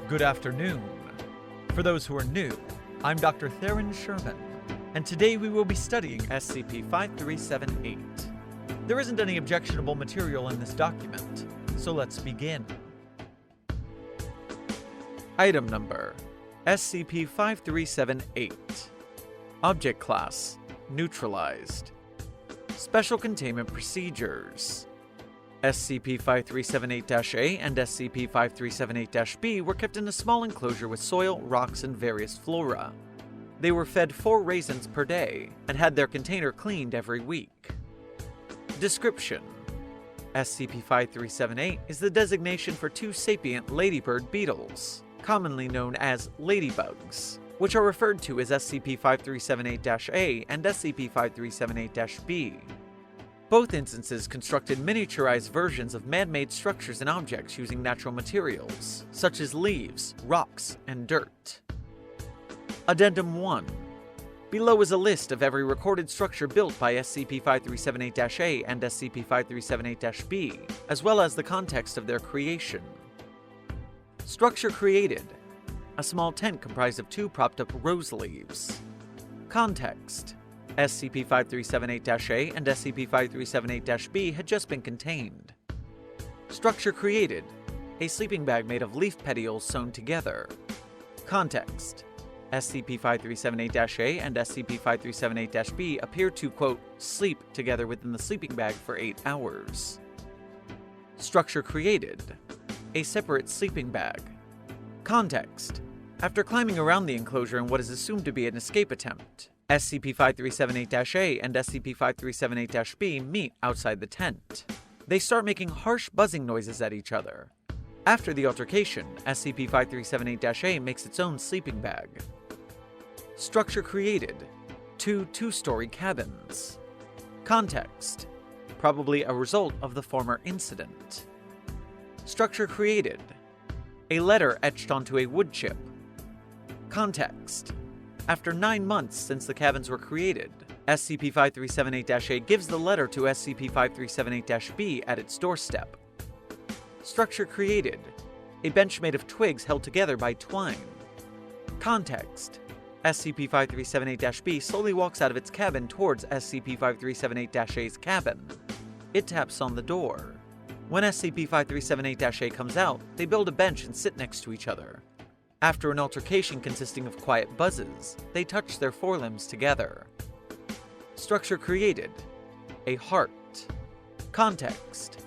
Good afternoon. For those who are new, I'm Dr. Sherman, and today we will be studying SCP-5378. There isn't any objectionable material in this document, so let's begin. Item Number: SCP-5378. Object Class: Neutralized. Special Containment Procedures: SCP-5378-A and SCP-5378-B were kept in a small enclosure with soil, rocks, and various flora. They were fed 4 raisins per day and had their container cleaned every week. Description: SCP-5378 is the designation for 2 sapient ladybird beetles, commonly known as ladybugs, which are referred to as SCP-5378-A and SCP-5378-B. Both instances constructed miniaturized versions of man-made structures and objects using natural materials, such as leaves, rocks, and dirt. Addendum 1. Below is a list of every recorded structure built by SCP-5378-A and SCP-5378-B, as well as the context of their creation. Structure created: a small tent comprised of 2 propped-up rose leaves. Context: SCP-5378-A and SCP-5378-B had just been contained. Structure created: a sleeping bag made of leaf petioles sewn together. Context: SCP-5378-A and SCP-5378-B appear to, quote, sleep together within the sleeping bag for 8 hours. Structure created: a separate sleeping bag. Context: after climbing around the enclosure in what is assumed to be an escape attempt, SCP-5378-A and SCP-5378-B meet outside the tent. They start making harsh buzzing noises at each other. After the altercation, SCP-5378-A makes its own sleeping bag. Structure created: 2 two-story cabins. Context: probably a result of the former incident. Structure created: a letter etched onto a wood chip. Context: after 9 months since the cabins were created, SCP-5378-A gives the letter to SCP-5378-B at its doorstep. Structure created: a bench made of twigs held together by twine. Context: SCP-5378-B slowly walks out of its cabin towards SCP-5378-A's cabin. It taps on the door. When SCP-5378-A comes out, they build a bench and sit next to each other. After an altercation consisting of quiet buzzes, they touch their forelimbs together. Structure created: a heart. Context: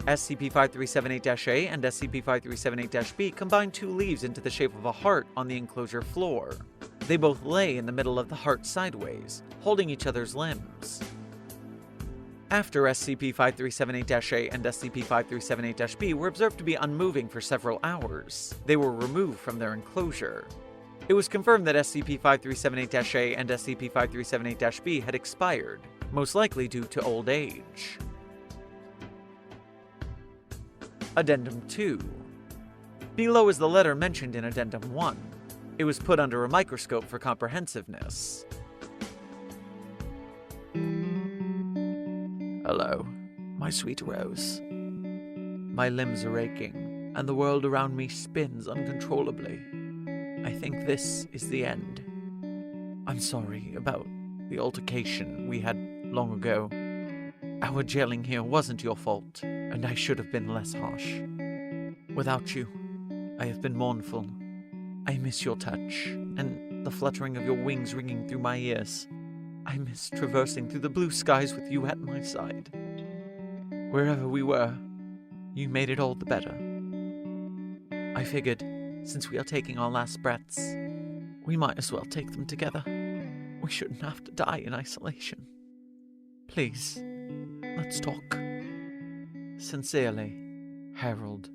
SCP-5378-A and SCP-5378-B combine 2 leaves into the shape of a heart on the enclosure floor. They both lay in the middle of the heart sideways, holding each other's limbs. After SCP-5378-A and SCP-5378-B were observed to be unmoving for several hours, they were removed from their enclosure. It was confirmed that SCP-5378-A and SCP-5378-B had expired, most likely due to old age. Addendum 2. Below is the letter mentioned in Addendum 1. It was put under a microscope for comprehensiveness. Hello, my sweet rose. My limbs are aching, and the world around me spins uncontrollably. I think this is the end. I'm sorry about the altercation we had long ago. Our jailing here wasn't your fault, and I should have been less harsh. Without you, I have been mournful. I miss your touch, and the fluttering of your wings ringing through my ears. I miss traversing through the blue skies with you at my side. Wherever we were, you made it all the better. I figured, since we are taking our last breaths, we might as well take them together. We shouldn't have to die in isolation. Please, let's talk. Sincerely, Harold.